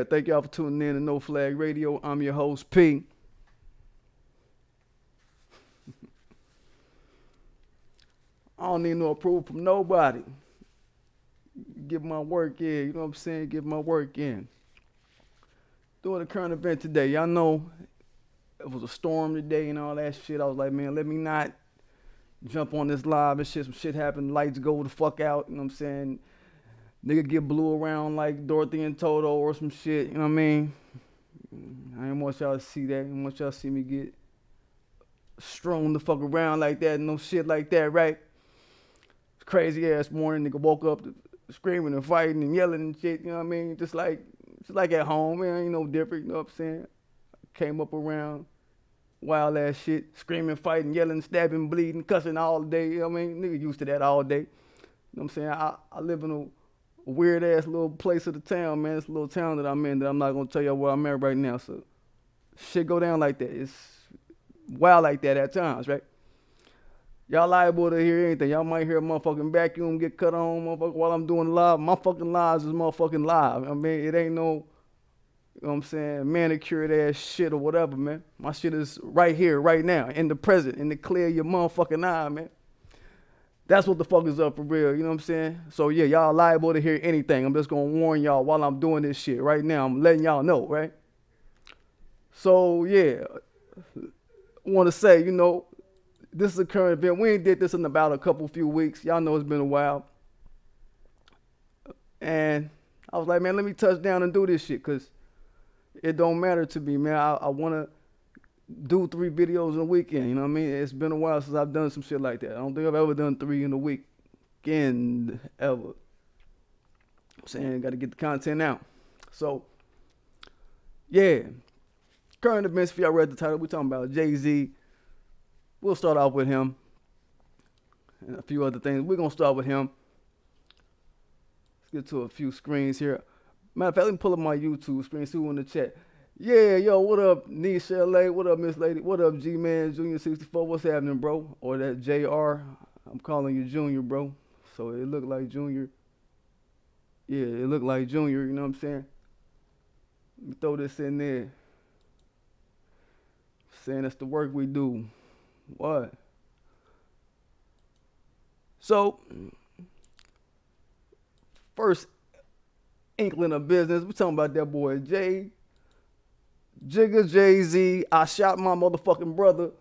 thank y'all for tuning in to No Flag Radio. I'm your host, P. I don't need no approval from nobody. Get my work in, you know what I'm saying? Get my work in. Doing a current event today. Y'all know it was a storm today and all that shit. I was like, man, let me not jump on this live and shit. Some shit happened, lights go the fuck out, you know what I'm saying? Nigga get blew around like Dorothy and Toto or some shit, you know what I mean? I ain't want y'all to see that. I ain't want y'all to see me get strewn the fuck around like that and no shit like that, right? Crazy ass morning, nigga woke up screaming and fighting and yelling and shit, you know what I mean? Just like at home, man, ain't no different, you know what I'm saying? Came up around wild ass shit, screaming, fighting, yelling, stabbing, bleeding, cussing all day, you know what I mean? Nigga used to that all day. You know what I'm saying? I live in a weird ass little place of the town, man. It's a little town that I'm in that I'm not gonna tell y'all where I'm at right now. So shit go down like that. It's wild like that at times, right? Y'all liable to hear anything. Y'all might hear a motherfucking vacuum get cut on, motherfucker, while I'm doing live. My fucking lives is motherfucking live. I mean, it ain't no, you know what I'm saying, manicured ass shit or whatever, man. My shit is right here, right now, in the present, in the clear of your motherfucking eye, man. That's what the fuck is up for real, you know what I'm saying? So yeah, y'all liable to hear anything. I'm just gonna warn y'all while I'm doing this shit right now. I'm letting y'all know, right? So yeah, I wanna say, you know, this is a current event. We ain't did this in about a few weeks. Y'all know it's been a while. And I was like, man, let me touch down and do this shit, cause it don't matter to me, man. I wanna do 3 videos in a weekend, you know what I mean? It's been a while since I've done some shit like that. I don't think I've ever done 3 in a weekend, ever. I'm saying, gotta get the content out. So, yeah. Current events, if y'all read the title, we're talking about Jay-Z. We'll start off with him. And a few other things. We're gonna start with him. Let's get to a few screens here. Matter of fact, let me pull up my YouTube screen, see who in the chat. Yeah, yo, what up, Nisha LA? What up, Miss Lady? What up, G-Man Junior 64? What's happening, bro? Or that JR? I'm calling you Junior, bro. So it looked like Junior. Yeah, it looked like Junior, you know what I'm saying? Let me throw this in there. Saying that's the work we do. What? So, first inkling of business, we talking about that boy Jigga Jay-Z. I shot my motherfucking brother,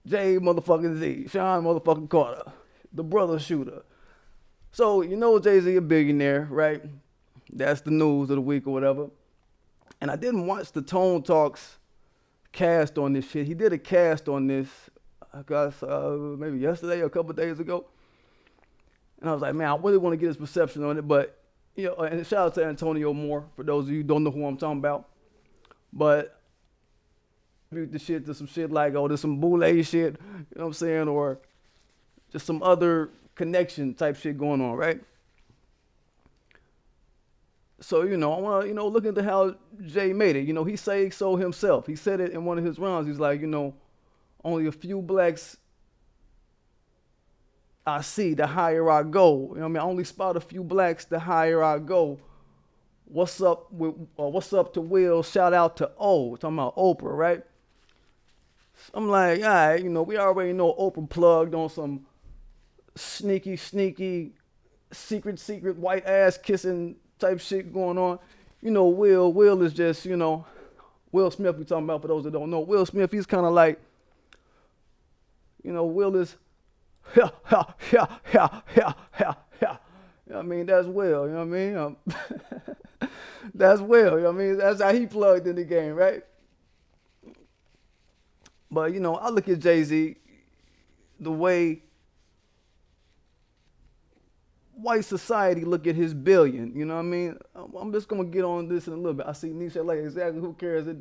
Jay motherfucking Z, Sean motherfucking Carter, the brother shooter. So, you know Jay-Z a billionaire, right? That's the news of the week or whatever. And I didn't watch the Tone Talks cast on this shit. He did a cast on this, I guess, maybe yesterday or a couple of days ago. And I was like, man, I really want to get his perception on it, but you know, and shout out to Antonio Moore, for those of you who don't know who I'm talking about. But the shit to some shit like, oh, there's some boule shit, you know what I'm saying, or just some other connection type shit going on, right? So, you know, I want to, you know, look into how Jay made it. You know, he said so himself. He said it in one of his rounds. He's like, you know, only a few blacks I see, the higher I go. You know what I mean? I only spot a few blacks, the higher I go. What's up to Will? Shout out to O. Talking about Oprah, right? I'm like, all right, you know, we already know Oprah plugged on some sneaky, secret white ass kissing type shit going on. You know, Will is just, you know, Will Smith we talking about, for those that don't know. Will Smith, he's kind of like, you know, Will is, yeah. You know what I mean? That's Will, you know what I mean? That's Will, you know what I mean? That's how he plugged in the game, right? But, you know, I look at Jay-Z, the way white society look at his billion, you know what I mean? I'm just going to get on this in a little bit. I see Nisha like, exactly, who cares? It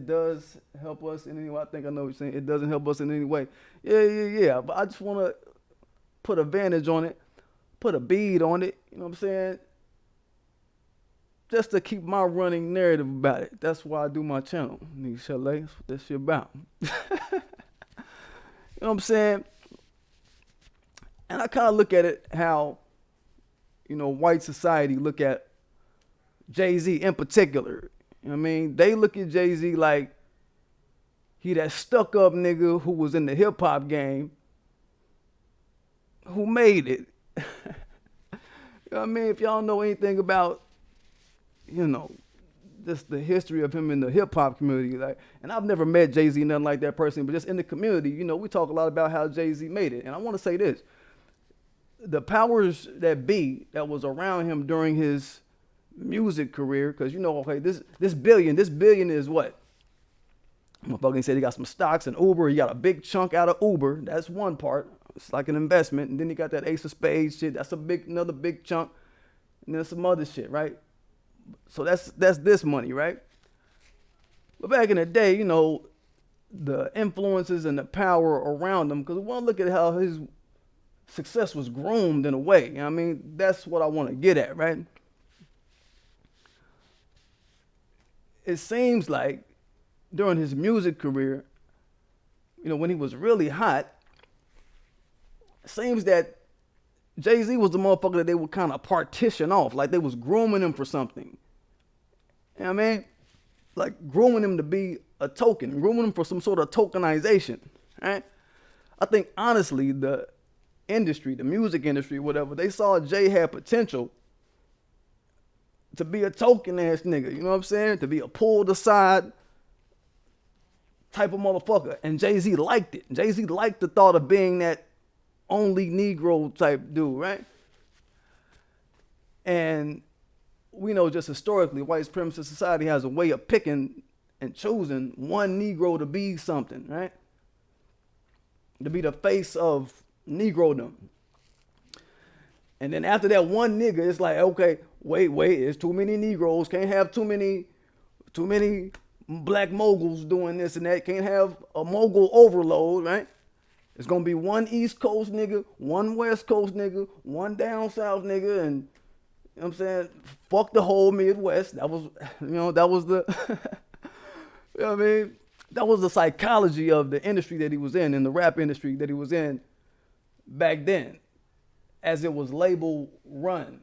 does help us in any way. I think I know what you're saying. It doesn't help us in any way. Yeah. But I just want to put a vantage on it, put a bead on it, you know what I'm saying? Just to keep my running narrative about it. That's why I do my channel. Nisha Lay, that's what that shit about. You know what I'm saying? And I kind of look at it how, you know, white society look at Jay-Z in particular. You know what I mean? They look at Jay-Z like he that stuck up nigga who was in the hip hop game who made it. You know what I mean? If y'all know anything about, you know, just the history of him in the hip hop community, like, and I've never met Jay-Z, nothing like that personally, but just in the community, you know, we talk a lot about how Jay-Z made it. And I want to say this: the powers that be that was around him during his music career, because you know, okay, this billion is what? Motherfucker said he got some stocks in Uber. He got a big chunk out of Uber. That's one part. It's like an investment. And then he got that Ace of Spades shit. That's another big chunk. And then some other shit, right? So that's this money, right? But back in the day, you know, the influences and the power around him, because we want to look at how his success was groomed in a way. You know what I mean? That's what I want to get at, right? It seems like during his music career, you know, when he was really hot, it seems that Jay-Z was the motherfucker that they would kind of partition off, like they was grooming him for something. You know what I mean? Like grooming him to be a token, grooming him for some sort of tokenization, right? I think honestly, the industry, the music industry, whatever, they saw Jay had potential to be a token ass nigga, you know what I'm saying? To be a pulled aside type of motherfucker. And Jay-Z liked it. Jay-Z liked the thought of being that only Negro type dude, right? And we know just historically, white supremacist society has a way of picking and choosing one Negro to be something, right? To be the face of Negrodom. And then after that one nigga, it's like, okay, wait, it's too many Negroes. Can't have too many black moguls doing this and that. Can't have a mogul overload, right? It's gonna be one East Coast nigga, one West Coast nigga, one down South nigga, and you know what I'm saying? Fuck the whole Midwest. That was, you know, that was the, you know what I mean? That was the psychology of the industry that he was in the rap industry that he was in back then, as it was label run.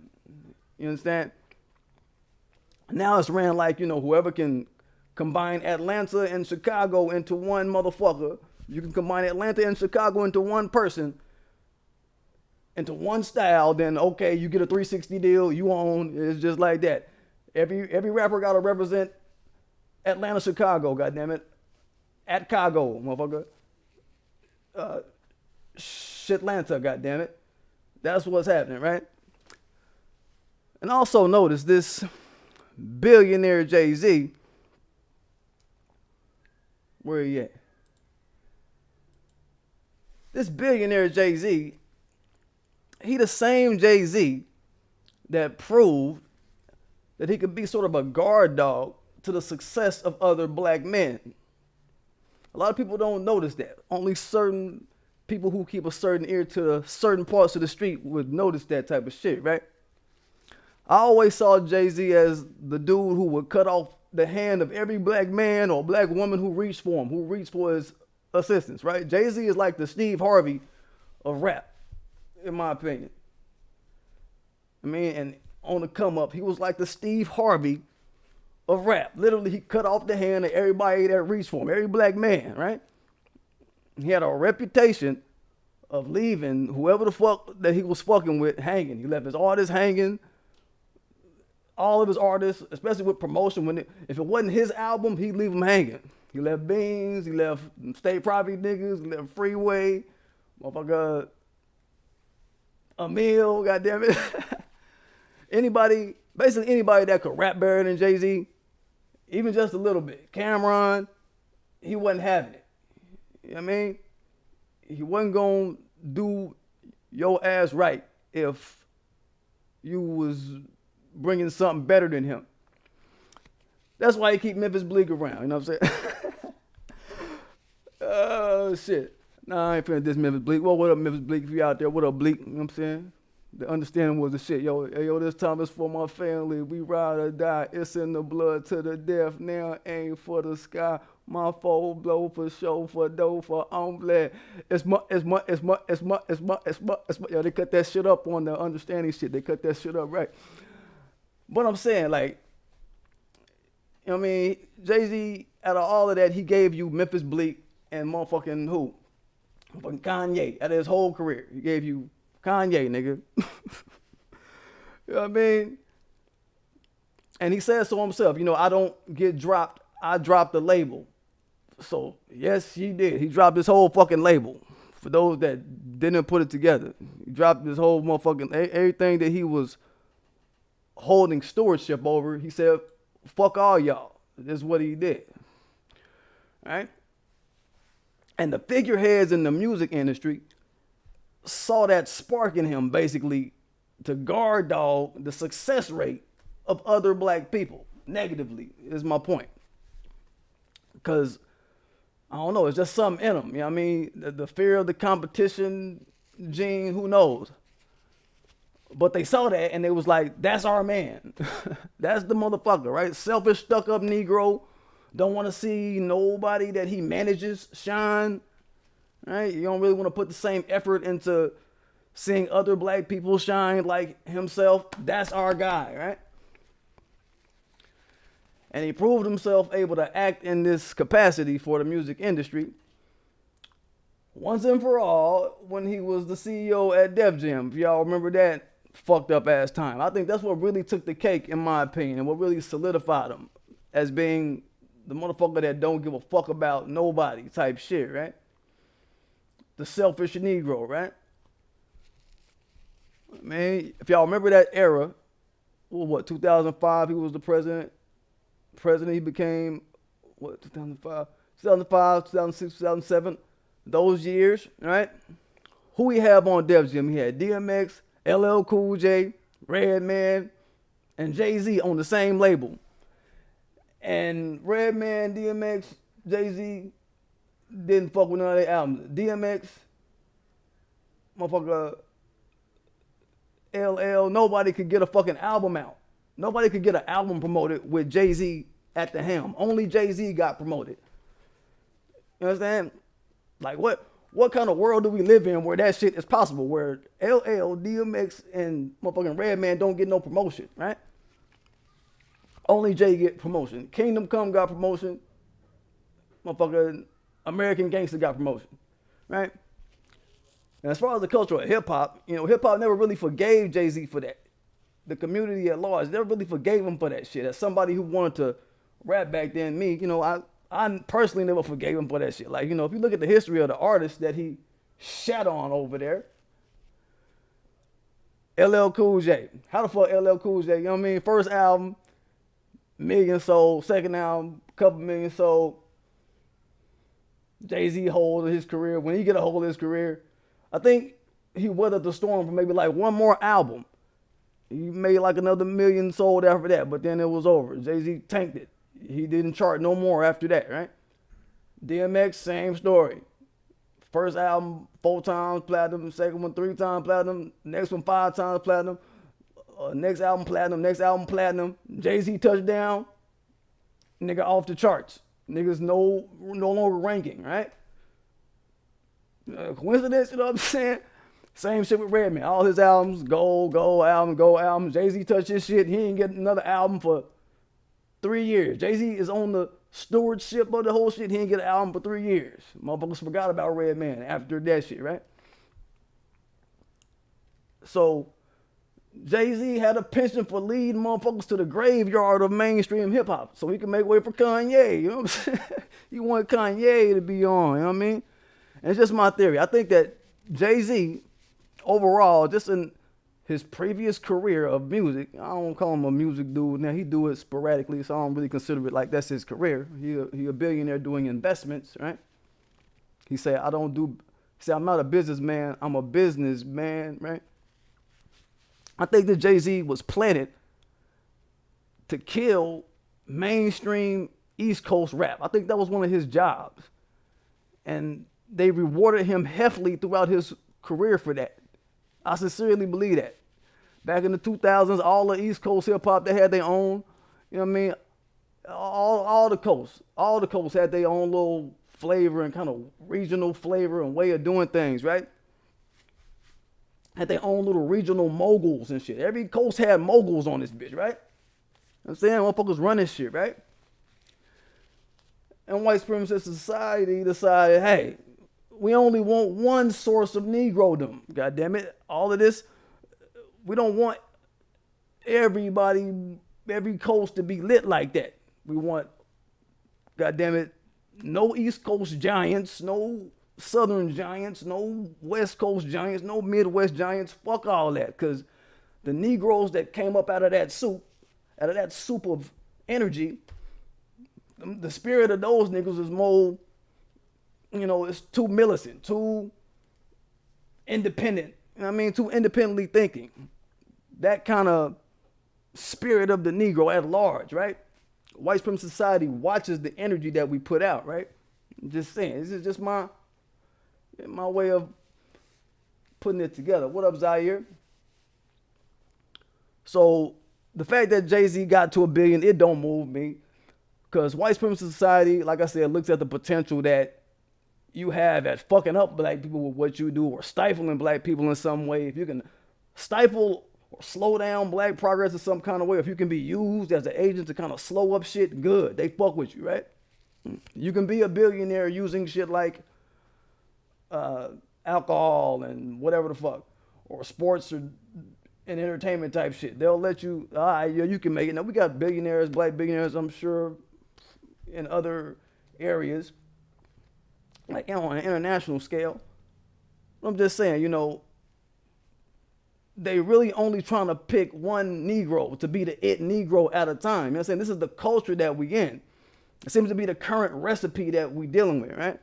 You understand? Now it's ran like, you know, whoever can combine Atlanta and Chicago into one motherfucker. You can combine Atlanta and Chicago into one person, into one style, then okay, you get a 360 deal, you own. It's just like that. Every rapper gotta represent Atlanta, Chicago, goddammit. At Chicago, motherfucker. Shitlanta, goddammit. That's what's happening, right? And also notice this billionaire Jay-Z. Where he at? This billionaire Jay-Z, he the same Jay-Z that proved that he could be sort of a guard dog to the success of other black men. A lot of people don't notice that. Only certain people who keep a certain ear to certain parts of the street would notice that type of shit, right? I always saw Jay-Z as the dude who would cut off the hand of every black man or black woman who reached for him, who reached for his assistance, right? Jay-Z is like the Steve Harvey of rap, in my opinion. I mean, and on the come up, he was like the Steve Harvey of rap. Literally, he cut off the hand of everybody that reached for him, every black man, right? He had a reputation of leaving whoever the fuck that he was fucking with hanging. He left his artists hanging. All of his artists, especially with promotion, if it wasn't his album, he'd leave them hanging. He left Beans, he left State Property niggas, he left Freeway, motherfucker, Emil, goddammit. Basically anybody that could rap better than Jay-Z, even just a little bit. Cameron, he wasn't having it. You know what I mean? He wasn't gonna do your ass right if you was bringing something better than him. That's why he keep Memphis Bleak around, you know what I'm saying? Oh, shit. Nah, I ain't finna diss Memphis Bleak. Well, what up, Memphis Bleak? If you out there, what up, Bleak? You know what I'm saying? The understanding was the shit. Yo, this time it's for my family. We ride or die. It's in the blood to the death. Now aim for the sky. My foe blow for show, for dough, for omelette. It's my. Yo, they cut that shit up on the understanding shit. They cut that shit up, right? But I'm saying, like, You know what I mean? Jay-Z, out of all of that, he gave you Memphis Bleak and motherfucking who? Motherfucking Kanye. Out of his whole career, he gave you Kanye, nigga. You know what I mean? And he says so himself, I don't get dropped, I dropped the label. So, yes, he did. He dropped his whole fucking label. For those that didn't put it together, he dropped his whole motherfucking, everything that he was holding stewardship over. He said, fuck all y'all. This is what he did. Right? And the figureheads in the music industry saw that spark in him, basically, to guard dog the success rate of other black people negatively, is my point. Because, I don't know, it's just something in them. You know what I mean? The fear of the competition gene, who knows? But they saw that and they was like, that's our man. That's the motherfucker, right? Selfish, stuck up Negro. Don't want to see nobody that he manages shine. Right? You don't really want to put the same effort into seeing other black people shine like himself. That's our guy, right? And he proved himself able to act in this capacity for the music industry once and for all when he was the CEO at Def Jam. If y'all remember that fucked up ass time. I think that's what really took the cake, in my opinion, and what really solidified him as being the motherfucker that don't give a fuck about nobody type shit, right? The selfish Negro, right? Man, if y'all remember that era, what, 2005, he was the president. He became, what, 2005, 2006, 2007, those years, right? Who he have on Def Jam? He had DMX, LL Cool J, Redman, and Jay-Z on the same label. And Redman, DMX, Jay-Z didn't fuck with none of their albums. DMX, motherfucker, LL, nobody could get a fucking album out. Nobody could get an album promoted with Jay-Z at the helm. Only Jay-Z got promoted. You understand? Like, what kind of world do we live in where that shit is possible? Where LL, DMX, and motherfucking Redman don't get no promotion, right? Only Jay get promotion. Kingdom Come got promotion. Motherfucking American Gangster got promotion, right? And as far as the culture of hip-hop, hip-hop never really forgave Jay-Z for that. The community at large never really forgave him for that shit. As somebody who wanted to rap back then, I personally never forgave him for that shit. Like, if you look at the history of the artists that he shat on over there, LL Cool J. How the fuck LL Cool J? You know what I mean? First album, million sold. Second album, couple million sold. Jay-Z hold of his career. When he get a hold of his career, I think he weathered the storm for maybe like one more album. He made like another million sold after that, but then it was over. Jay-Z tanked it. He didn't chart no more after that, right? DMX, same story. First album, 4 times platinum. Second one, 3 times platinum. Next one, 5 times platinum. Next album, platinum. Next album, platinum. Jay-Z touchdown. Nigga off the charts. Niggas no longer ranking, right? Coincidence, you know what I'm saying? Same shit with Redman. All his albums, gold album. Jay-Z touched his shit. He ain't get another album for 3 years. Jay-Z is on the stewardship of the whole shit. He ain't get an album for 3 years. Motherfuckers forgot about Redman after that shit, right? So Jay-Z had a penchant for leading motherfuckers to the graveyard of mainstream hip hop so he can make way for Kanye. You know what I'm saying? You want Kanye to be on, you know what I mean? And it's just my theory. I think that Jay-Z, overall, just in his previous career of music, I don't call him a music dude. Now, he do it sporadically, so I don't really consider it like that's his career. He a billionaire doing investments, right? He said, I'm not a businessman, I'm a businessman, right? I think that Jay-Z was planted to kill mainstream East Coast rap. I think that was one of his jobs. And they rewarded him heavily throughout his career for that. I sincerely believe that. Back in the 2000s, all the East Coast hip hop, they had their own, you know what I mean? All the coasts had their own little flavor and kind of regional flavor and way of doing things, right? Had their own little regional moguls and shit. Every coast had moguls on this bitch, right? You know what I'm saying? Motherfuckers running shit, right? And white supremacist society decided, hey, we only want one source of Negrodom. God damn it. All of this, we don't want everybody, every coast to be lit like that. We want, God damn it, no East Coast giants, no Southern giants, no West Coast giants, no Midwest giants. Fuck all that. Because the Negroes that came up out of that soup of energy, the spirit of those niggas is more, it's too militant, too independent. You know what I mean? Too independently thinking. That kind of spirit of the Negro at large, right? White supremacist society watches the energy that we put out, right? I'm just saying. This is just my way of putting it together. What up, Zaire? So the fact that Jay-Z got to $1 billion, it don't move me. Because white supremacist society, like I said, looks at the potential that you have at fucking up black people with what you do or stifling black people in some way. If you can stifle or slow down black progress in some kind of way, if you can be used as an agent to kind of slow up shit, good. They fuck with you, right? You can be a billionaire using shit like alcohol and whatever the fuck, or sports or and entertainment type shit. They'll let you, all right, yeah, you can make it. Now, we got billionaires, black billionaires, I'm sure, in other areas, like on an international scale. I'm just saying, they really only trying to pick one Negro to be the it Negro at a time. You know what I'm saying? This is the culture that we in. It seems to be the current recipe that we dealing with, right?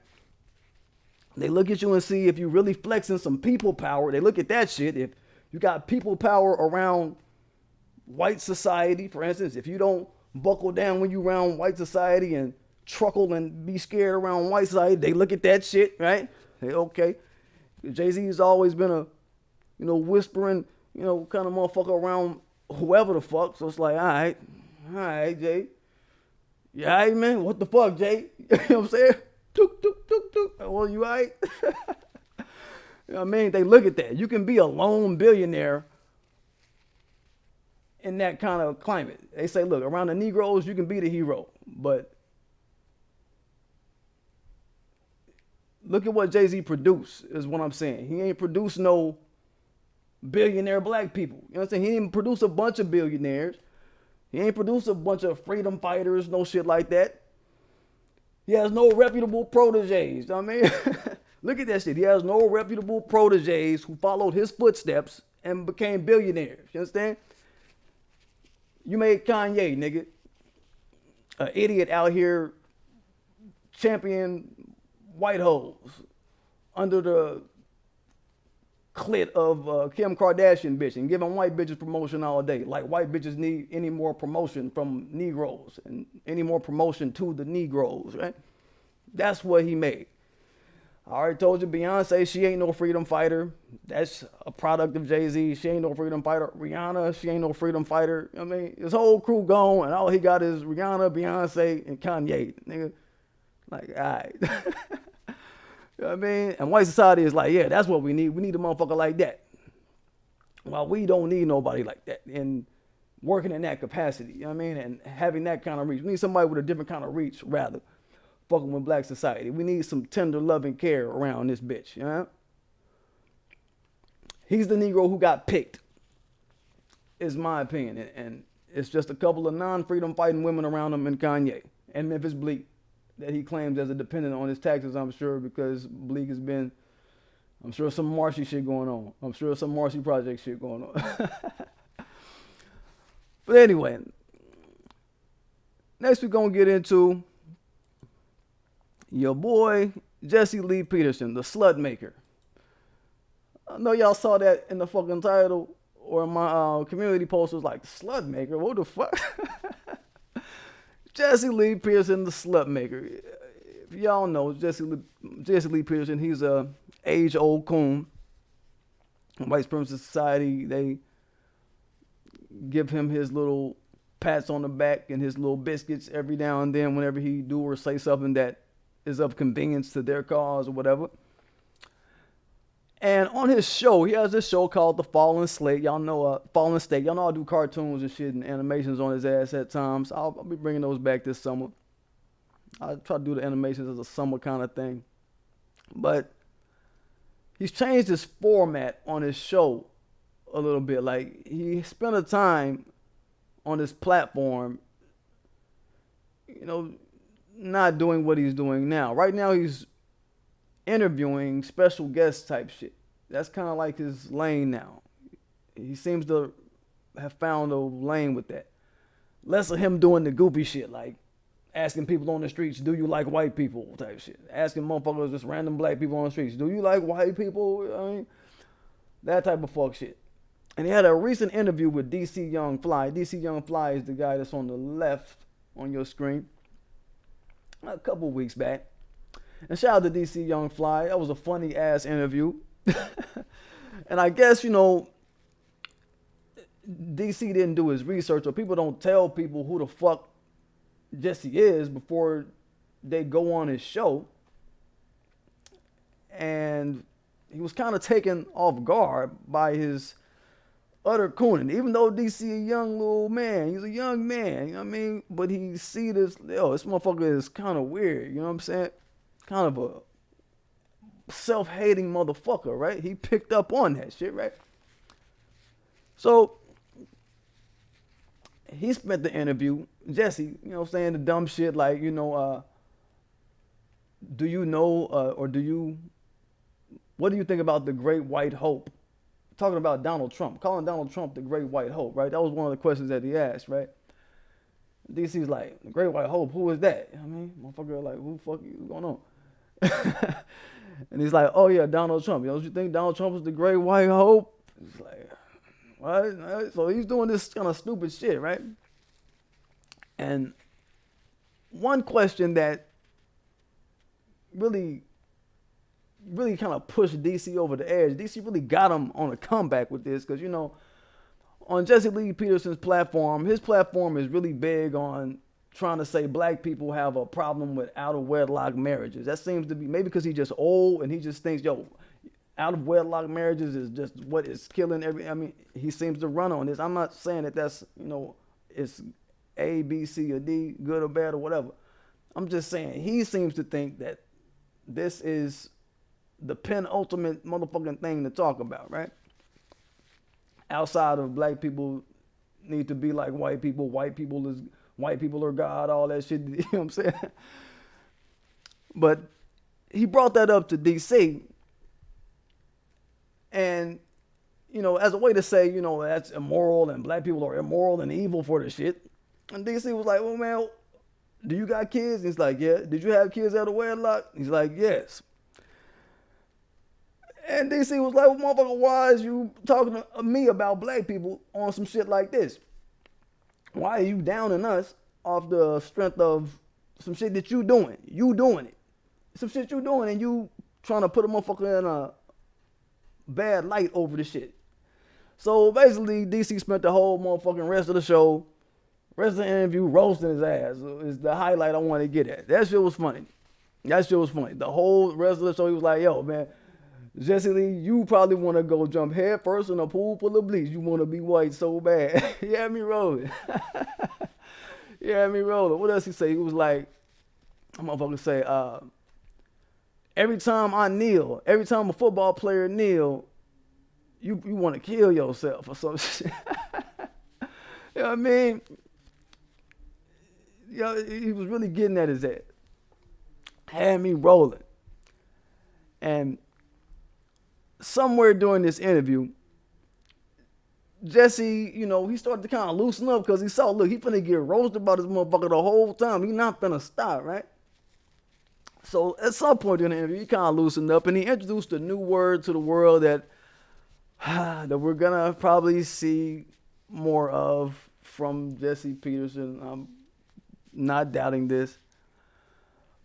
They look at you and see if you really flexing some people power. They look at that shit. If you got people power around white society, for instance, if you don't buckle down when you around white society and truckle and be scared around white society, they look at that shit, right? They okay. Jay-Z's always been a, whispering, kind of motherfucker around whoever the fuck. So it's like, all right, Jay. Yeah, all right, man. What the fuck, Jay? You know what I'm saying? Took, took, took, took. Well, you all right? You know what I mean? They look at that. You can be a lone billionaire in that kind of climate. They say, look, around the Negroes, you can be the hero. But look at what Jay-Z produced, is what I'm saying. He ain't produced no billionaire black people. You know what I'm saying? He didn't produce a bunch of billionaires. He ain't produced a bunch of freedom fighters, no shit like that. He has no reputable proteges. You know what I mean? Look at that shit. He has no reputable proteges who followed his footsteps and became billionaires. You understand? You made Kanye, nigga, an idiot out here champion white hoes under the clit of Kim Kardashian bitch and giving white bitches promotion all day. Like white bitches need any more promotion from Negroes and any more promotion to the Negroes, right? That's what he made. I already told you, Beyonce, she ain't no freedom fighter. That's a product of Jay-Z. She ain't no freedom fighter. Rihanna, she ain't no freedom fighter. I mean, his whole crew gone, and all he got is Rihanna, Beyonce, and Kanye. Nigga, like, all right. You know what I mean? And white society is like, yeah, that's what we need. We need a motherfucker like that. Well, we don't need nobody like that. And working in that capacity, you know what I mean? And having that kind of reach. We need somebody with a different kind of reach, rather. Fucking with black society. We need some tender loving care around this bitch, you know? He's the Negro who got picked, is my opinion. And it's just a couple of non-freedom fighting women around him and Kanye and Memphis Bleak that he claims as a dependent on his taxes, I'm sure, because Bleak has been, I'm sure, some Marcy shit going on. I'm sure some Marcy Project shit going on. But anyway, next we're going to get into your boy, Jesse Lee Peterson, the slut maker. I know y'all saw that in the fucking title or my community post was like, slut maker? What the fuck? Jesse Lee Peterson, the slut maker. If y'all know Jesse Lee Peterson, he's a age-old coon. White supremacist society, they give him his little pats on the back and his little biscuits every now and then whenever he do or say something that is of convenience to their cause or whatever. And on his show, he has this show called The Fallen Slate. Y'all know Fallen State. Y'all know I do cartoons and shit and animations on his ass at times. I'll be bringing those back this summer. I try to do the animations as a summer kind of thing. But he's changed his format on his show a little bit. Like he spent a time on this platform, you know, not doing what he's doing now. Right now he's interviewing special guest type shit. That's kind of like his lane now. He seems to have found a lane with that. Less of him doing the goofy shit, like asking people on the streets, "Do you like white people?" type shit. Asking motherfuckers, just random black people on the streets, "Do you like white people?" I mean, that type of fuck shit. And he had a recent interview with DC Young Fly. DC Young Fly is the guy that's on the left on your screen. A couple weeks back. And shout out to DC Young Fly. That was a funny ass interview. And I guess, DC didn't do his research, or people don't tell people who the fuck Jesse is before they go on his show. And he was kind of taken off guard by his utter cooning. Even though DC a young little man, he's a young man, you know what I mean? But he see this, this motherfucker is kind of weird, you know what I'm saying? Kind of a self-hating motherfucker, right? He picked up on that shit, right? So he spent the interview, Jesse, saying the dumb shit like, do you know, what do you think about the Great White Hope? Talking about Donald Trump, calling Donald Trump the Great White Hope, right? That was one of the questions that he asked, right? DC's like, the Great White Hope, who is that? I mean, motherfucker, like, who the fuck is going on? And he's like, oh yeah, Donald Trump. Don't you think Donald Trump is the Great White Hope? He's like, what? So he's doing this kind of stupid shit, right? And one question that really kind of pushed DC over the edge. DC really got him on a comeback with this because, on Jesse Lee Peterson's platform, his platform is really big on trying to say black people have a problem with out of wedlock marriages. That seems to be maybe because he's just old and he just thinks, out of wedlock marriages is just what is killing he seems to run on this. I'm not saying that that's, it's A, B, C, or D, good or bad or whatever. I'm just saying he seems to think that this is the penultimate motherfucking thing to talk about, right? Outside of black people need to be like white people are God, all that shit, you know what I'm saying? But he brought that up to DC, and, as a way to say, that's immoral and black people are immoral and evil for the shit. And DC was like, well, man, do you got kids? And he's like, yeah. Did you have kids out of wedlock? He's like, yes. And DC was like, well, motherfucker, why is you talking to me about black people on some shit like this? Why are you downing us off the strength of some shit that you doing? You doing it. Some shit you doing and you trying to put a motherfucker in a bad light over the shit. So basically, DC spent the whole motherfucking rest of the show, rest of the interview, roasting his ass. Is the highlight I want to get at. That shit was funny. The whole rest of the show, he was like, yo, man, Jesse Lee, you probably want to go jump head first in a pool full of bleach. You want to be white so bad. He had me rolling. What else he say? He was like, I'm motherfucker say, every time a football player kneel, you want to kill yourself or some shit. You know what I mean? He was really getting at his ass. Had me rolling. And somewhere during this interview, Jesse, he started to kind of loosen up because he saw, look, he finna get roasted by this motherfucker the whole time. He not finna stop, right? So at some point during the interview, he kind of loosened up and he introduced a new word to the world that we're gonna probably see more of from Jesse Peterson. I'm not doubting this.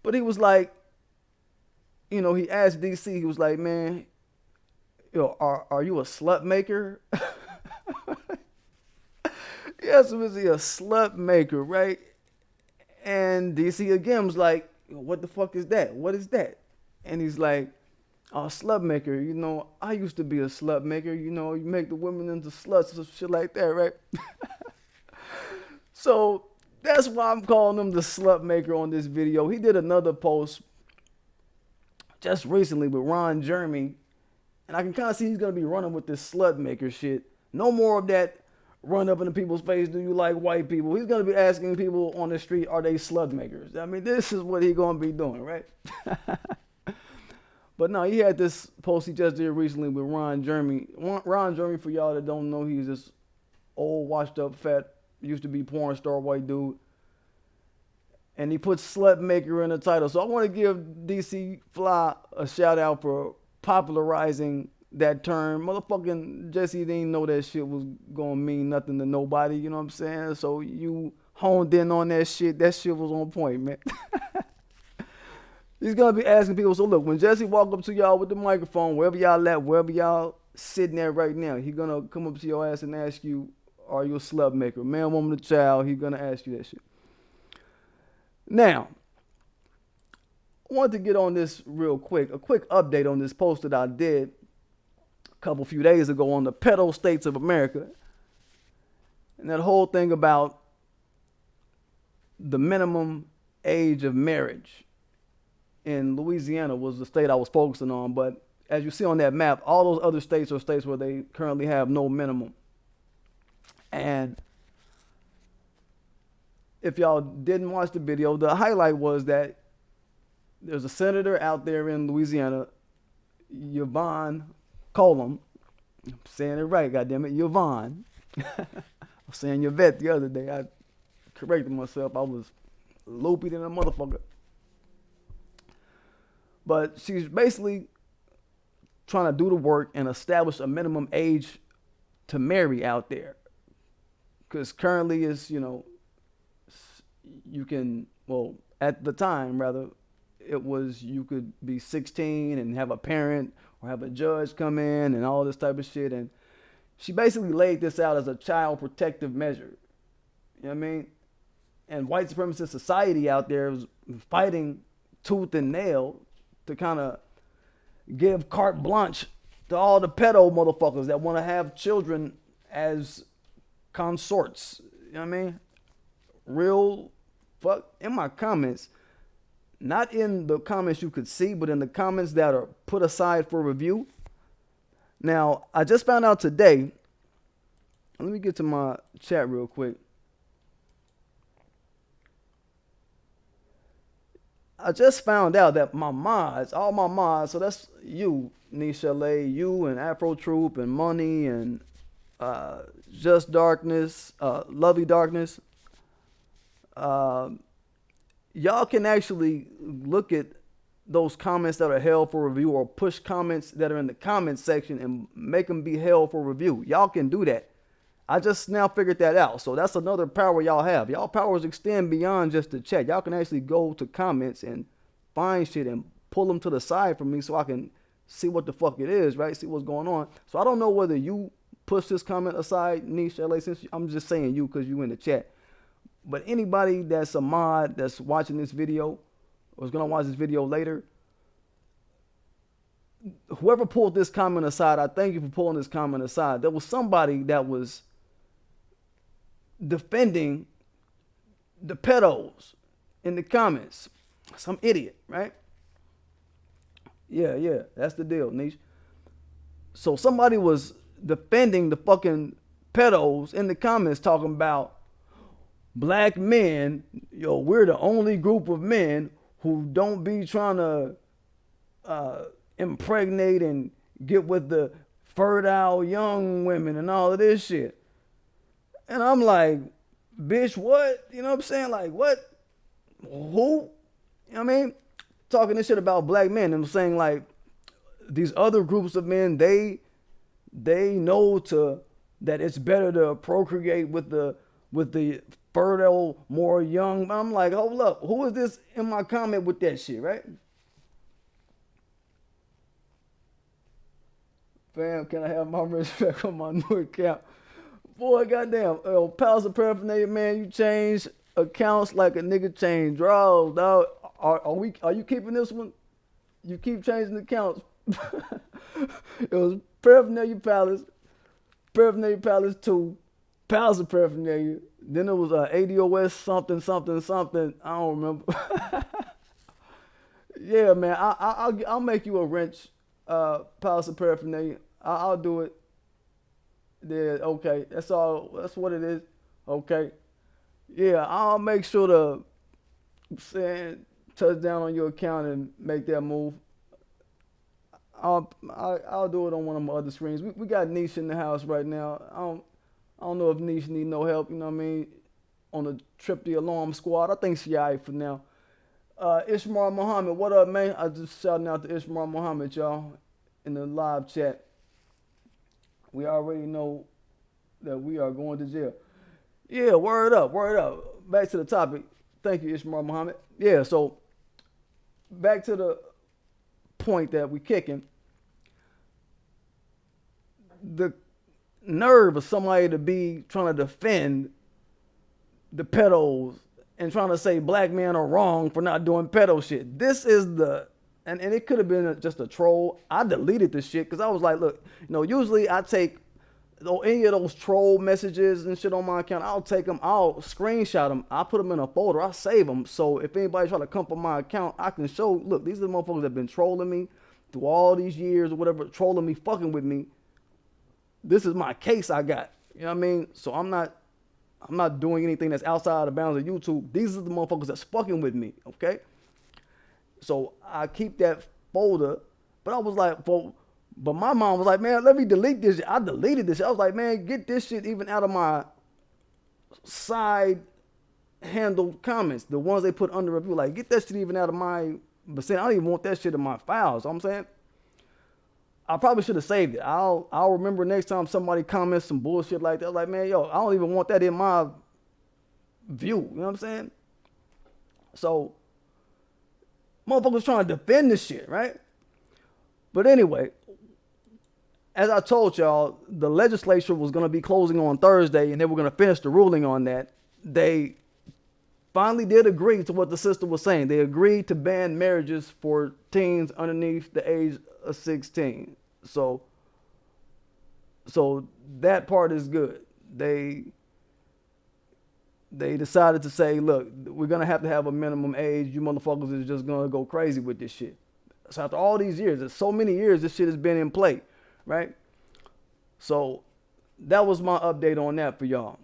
But he was like, he asked DC, he was like, man, are you a slut maker? Yes, was he a slut maker, right? And DC again was like, what the fuck is that? What is that? And he's like, a slut maker, I used to be a slut maker, you make the women into sluts or shit like that, right? So That's why I'm calling him the slut maker on this video. He did another post just recently with Ron Jeremy, and I can kind of see he's gonna be running with this slut maker shit. No more of that run up into people's face. Do you like white people? He's gonna be asking people on the street, are they slut makers? I mean, this is what he's gonna be doing, right? But no, he had this post he just did recently with Ron Jeremy. Ron Jeremy, for y'all that don't know, he's this old, washed up, fat, used to be porn star white dude. And he put slut maker in the title. So I want to give DC Fly a shout out for popularizing that term. Motherfucking Jesse didn't know that shit was gonna mean nothing to nobody, you know what I'm saying? So you honed in on that shit. That shit was on point, man. He's gonna be asking people, so look, when Jesse walk up to y'all with the microphone, wherever y'all at, wherever y'all sitting there right now, he gonna come up to your ass and ask you, are you a slut maker? Man, woman, or child, he gonna ask you that shit. Now, I wanted to get on this real quick, a quick update on this post that I did a few days ago on the pedo states of America. And that whole thing about the minimum age of marriage in Louisiana was the state I was focusing on. But as you see on that map, all those other states are states where they currently have no minimum. And if y'all didn't watch the video, the highlight was that there's a senator out there in Louisiana, Yvonne Colum. I'm saying it right, goddammit, Yvonne. I was saying Yvette the other day. I corrected myself. I was loopy than a motherfucker. But she's basically trying to do the work and establish a minimum age to marry out there. Because currently it's, you know, you can, well, at the time, rather, it was you could be 16 and have a parent or have a judge come in and all this type of shit. And she basically laid this out as a child protective measure. You know what I mean? And white supremacist society out there was fighting tooth and nail to kind of give carte blanche to all the pedo motherfuckers that want to have children as consorts. You know what I mean? Real fuck in my comments, not in the comments you could see, but in the comments that are put aside for review. Now, I just found out today, let me get to my chat real quick. I just found out that my mods, all my mods, so that's you, Nisha Lay, you and Afro Troop and Money and Just Darkness, Lovely Darkness. Y'all can actually look at those comments that are held for review or push comments that are in the comments section and make them be held for review. Y'all can do that. I just now figured that out. So that's another power y'all have. Y'all powers extend beyond just the chat. Y'all can actually go to comments and find shit and pull them to the side for me so I can see what the fuck it is, right? See what's going on. So I don't know whether you push this comment aside, Niche LA, since I'm just saying you because you in the chat. But anybody that's a mod that's watching this video or is going to watch this video later, whoever pulled this comment aside, I thank you for pulling this comment aside. There was somebody that was defending the pedos in the comments. Some idiot, right? Yeah, that's the deal, Niche. So somebody was defending the fucking pedos in the comments talking about black men, yo, we're the only group of men who don't be trying to impregnate and get with the fertile young women and all of this shit. And I'm like, bitch, what? You know what I'm saying? Like, what? Who? You know what I mean? Talking this shit about black men and saying like these other groups of men, they know that it's better to procreate with the fertile, more young. I'm like, hold up, who is this in my comment with that shit, right? Fam, can I have my respect on my new account? Boy, goddamn, pals of paraphernalia, man, you change accounts like a nigga change draws, dog. Are you keeping this one? You keep changing accounts. It was Paraphernalia Palace 2, Pals of Paraphernalia, Then it was ADOS something something something. I don't remember. Yeah, man. I'll make you a wrench, policy paraphernalia. I'll do it. Yeah, okay. That's all. That's what it is. Okay. Yeah, I'll make sure to send touch down on your account and make that move. I'll do it on one of my other screens. We got Niche in the house right now. I don't know if Niche need no help. You know what I mean? On the trip the alarm squad. I think she alright for now. Ishmael Muhammad, what up, man? I just shouting out to Ishmael Muhammad, y'all, in the live chat. We already know that we are going to jail. Yeah, word up, word up. Back to the topic. Thank you, Ishmael Muhammad. Yeah, so back to the point that we kicking. The nerve of somebody to be trying to defend the pedos and trying to say black men are wrong for not doing pedo shit. This is and it could have been just a troll. I deleted the shit because I was like, look, usually I take any of those troll messages and shit on my account. I'll take them, I'll screenshot them, I'll put them in a folder, I'll save them. So if anybody try to come for my account, I can show, look, these are the motherfuckers that have been trolling me through all these years or whatever, trolling me, fucking with me. This is my case I got. You know what I mean? So I'm not doing anything that's outside the bounds of YouTube. These are the motherfuckers that's fucking with me, okay? So I keep that folder, but I was like, but my mom was like, man, let me delete this shit. I deleted this shit. I was like, man, get this shit even out of my side handled comments, the ones they put under review. Like, get that shit even out of my, but saying I don't even want that shit in my files. You know what I'm saying? I probably should have saved it. I'll remember next time somebody comments some bullshit like that. Like, man, yo, I don't even want that in my view. You know what I'm saying? So, motherfuckers trying to defend this shit, right? But anyway, as I told y'all, the legislature was going to be closing on Thursday, and they were going to finish the ruling on that. They finally did agree to what the sister was saying. They agreed to ban marriages for teens underneath the age of 16. So that part is good. They decided to say, look, we're going to have a minimum age. You motherfuckers is just going to go crazy with this shit. So after all these years, there's so many years this shit has been in play, right? So that was my update on that for y'all.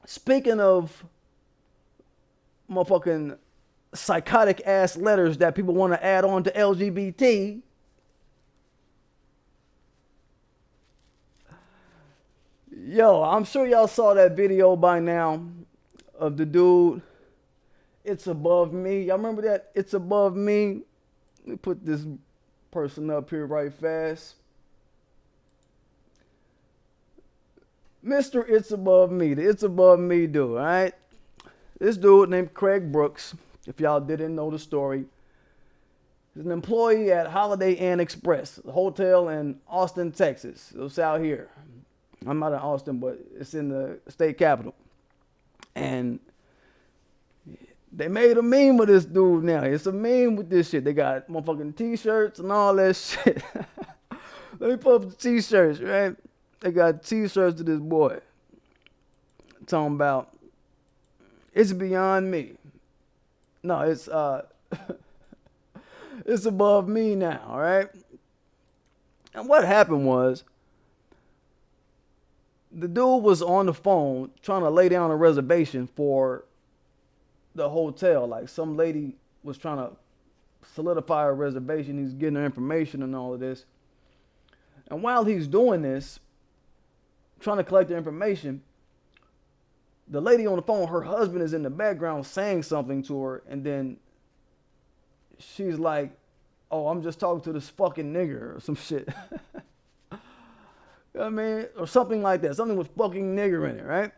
Speaking of motherfucking psychotic ass letters that people want to add on to LGBT, yo, I'm sure y'all saw that video by now of the dude, it's above me. Y'all remember that? It's above me. Let me put this person up here right fast. Mr. It's Above Me, the It's Above Me dude, all right? This dude named Craig Brooks, if y'all didn't know the story, is an employee at Holiday Inn Express, a hotel in Austin, Texas. It's out here. I'm not in Austin, but it's in the state capital. And they made a meme with this dude now. It's a meme with this shit. They got motherfucking t-shirts and all that shit. Let me put up the t-shirts, right? They got t-shirts to this boy. Talking about, it's beyond me. No, it's it's above me now, all right? And what happened was, the dude was on the phone trying to lay down a reservation for the hotel. Like, some lady was trying to solidify a reservation. He's getting her information and all of this. And while he's doing this, trying to collect the information, the lady on the phone, her husband is in the background saying something to her, and then she's like, oh, I'm just talking to this fucking nigger or some shit. You know what I mean? Or something like that. Something with fucking nigger in it, right?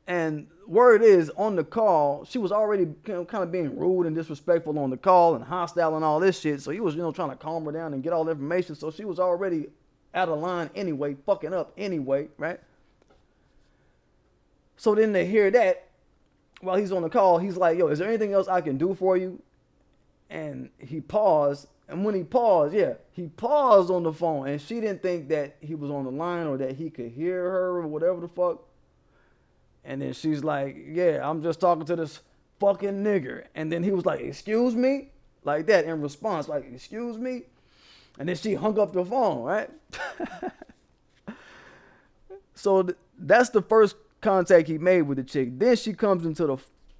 And word is, on the call, she was already kind of being rude and disrespectful on the call and hostile and all this shit. So he was, trying to calm her down and get all the information. So she was already out of line anyway, fucking up anyway, right? So then they hear that while he's on the call. He's like, yo, is there anything else I can do for you? And he paused And when he paused, yeah, he paused on the phone, and she didn't think that he was on the line or that he could hear her or whatever the fuck. And then she's like, yeah, I'm just talking to this fucking nigger. And then he was like, excuse me? Like that in response, like, excuse me? And then she hung up the phone, right? So that's the first contact he made with the chick. Then she comes into the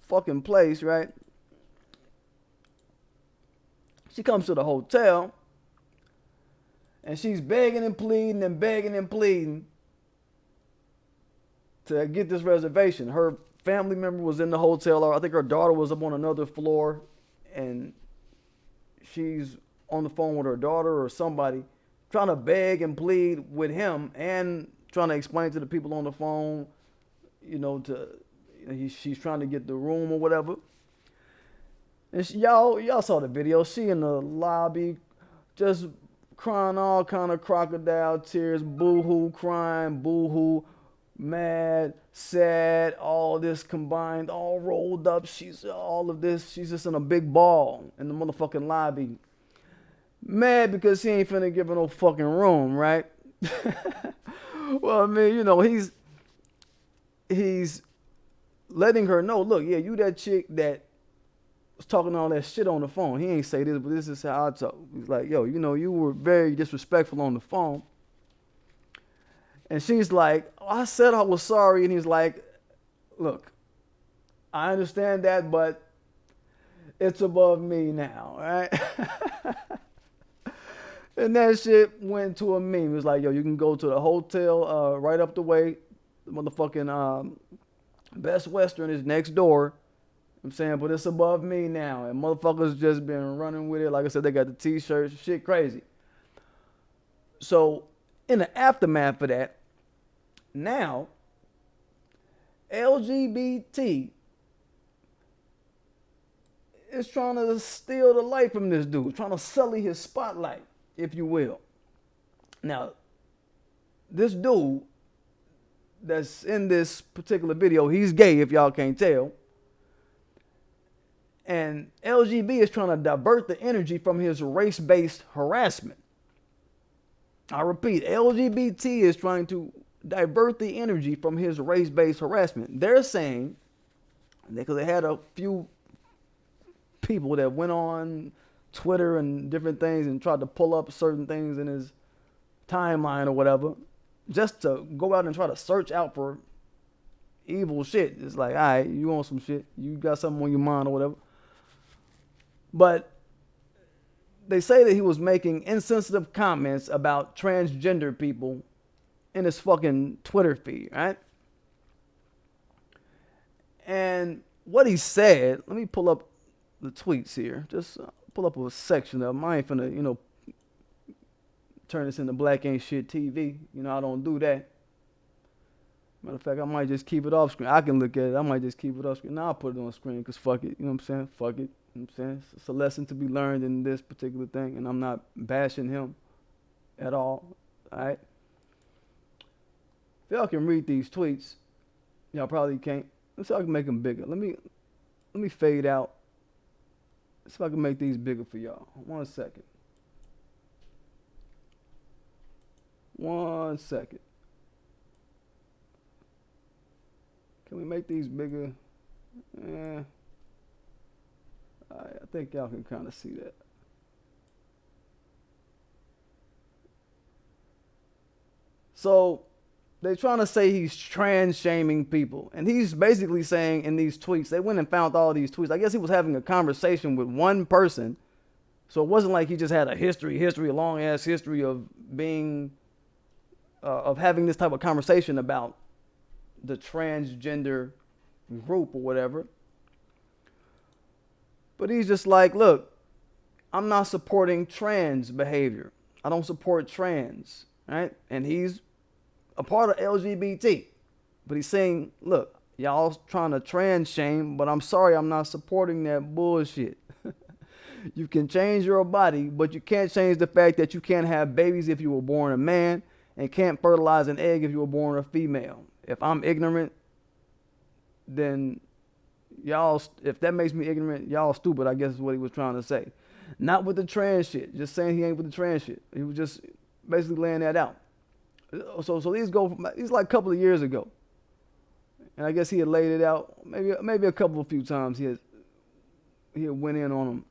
fucking place, right? She comes to the hotel, and she's begging and pleading and begging and pleading to get this reservation. Her family member was in the hotel, or I think her daughter was up on another floor, and she's on the phone with her daughter or somebody, trying to beg and plead with him and trying to explain to the people on the phone, she's trying to get the room or whatever. And y'all saw the video. She in the lobby, just crying all kind of crocodile tears, boo-hoo, crying, boo-hoo, mad, sad, all this combined, all rolled up. She's all of this. She's just in a big ball in the motherfucking lobby. Mad because he ain't finna give her no fucking room, right? Well, I mean, he's letting her know, look, yeah, you that chick that was talking all that shit on the phone. He ain't say this, but this is how I talk. He's like, yo, you were very disrespectful on the phone. And she's like, oh, I said I was sorry. And he's like, look, I understand that, but it's above me now, right? And that shit went to a meme. It was like, yo, you can go to the hotel right up the way. The motherfucking Best Western is next door. I'm saying, but it's above me now. And motherfuckers just been running with it. Like I said, they got the t-shirts, shit crazy. So in the aftermath of that, now LGBT is trying to steal the light from this dude, trying to sully his spotlight, if you will. Now, this dude that's in this particular video, he's gay if y'all can't tell. And LGB is trying to divert the energy from his race-based harassment. I repeat, LGBT is trying to divert the energy from his race-based harassment. They're saying, because they had a few people that went on Twitter and different things and tried to pull up certain things in his timeline or whatever, just to go out and try to search out for evil shit. It's like, all right, you want some shit, you got something on your mind or whatever. But they say that he was making insensitive comments about transgender people in his fucking Twitter feed, right? And what he said, let me pull up the tweets here. Just pull up a section of them. I ain't finna, turn this into Black Ain't Shit TV. I don't do that. Matter of fact, I might just keep it off screen. I can look at it. I might just keep it off screen. Now I'll put it on screen because fuck it. You know what I'm saying? Fuck it. You know what I'm saying? It's a lesson to be learned in this particular thing, and I'm not bashing him at all. All right? If y'all can read these tweets, y'all probably can't. Let's see if I can make them bigger. Let me fade out. Let's see if I can make these bigger for y'all. 1 second. 1 second. Can we make these bigger? Yeah. Alright, I think y'all can kind of see that. So they're trying to say he's trans shaming people. And he's basically saying in these tweets, they went and found all these tweets. I guess he was having a conversation with one person. So it wasn't like he just had a a long ass history of being, of having this type of conversation about the transgender group or whatever. But he's just like, look, I'm not supporting trans behavior. I don't support trans, right? And he's a part of LGBT. But he's saying, look, y'all trying to trans shame, but I'm sorry, I'm not supporting that bullshit. You can change your body, but you can't change the fact that you can't have babies if you were born a man and can't fertilize an egg if you were born a female. If I'm ignorant, then y'all, if that makes me ignorant, y'all stupid, I guess is what he was trying to say. Not with the trans shit. Just saying he ain't with the trans shit. He was just basically laying that out. So these like a couple of years ago. And I guess he had laid it out maybe a few times he had went in on them.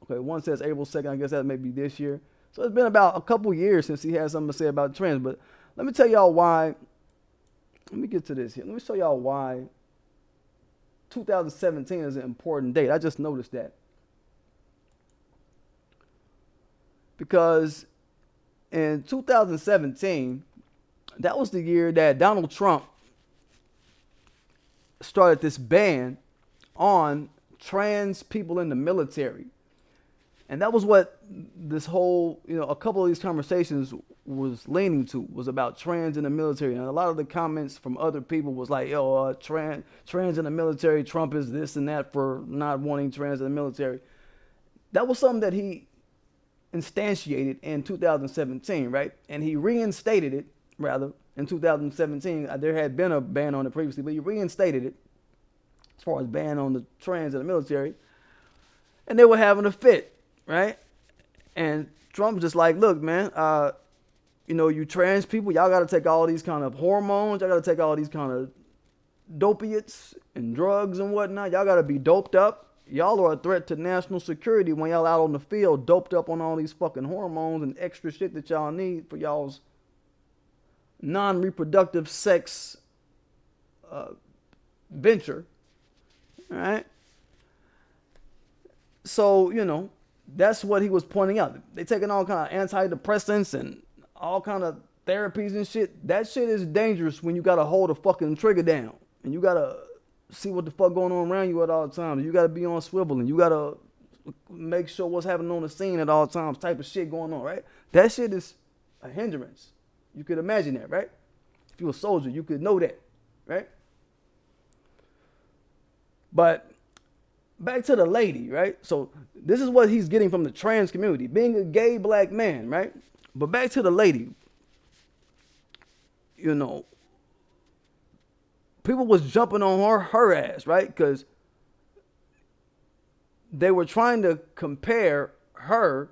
Okay, one says April 2nd. I guess that may be this year. So it's been about a couple years since he had something to say about trans. But let me tell y'all why. Let me get to this here. Let me show y'all why 2017 is an important date. I just noticed that. Because in 2017, that was the year that Donald Trump started this ban on trans people in the military. And that was what this whole, a couple of these conversations was leaning to, was about trans in the military. And a lot of the comments from other people was like, trans in the military, Trump is this and that for not wanting trans in the military. That was something that he instantiated in 2017, right? And he reinstated it, rather, in 2017. There had been a ban on it previously, but he reinstated it as far as ban on the trans in the military. And they were having a fit, right? And Trump just like, look, man, you trans people, y'all got to take all these kind of hormones. Y'all got to take all these kind of dopiates and drugs and whatnot. Y'all got to be doped up. Y'all are a threat to national security when y'all out on the field doped up on all these fucking hormones and extra shit that y'all need for y'all's non-reproductive sex venture. All right? So, that's what he was pointing out. They taking all kind of antidepressants and all kind of therapies and shit. That shit is dangerous when you got to hold a fucking trigger down. And you got to see what the fuck going on around you at all times. You got to be on swivel and you got to make sure what's happening on the scene at all times, type of shit going on, right? That shit is a hindrance. You could imagine that, right? If you're a soldier, you could know that, right? But back to the lady, right? So this is what he's getting from the trans community, being a gay black man, right? But back to the lady, people was jumping on her ass, right? Because they were trying to compare her,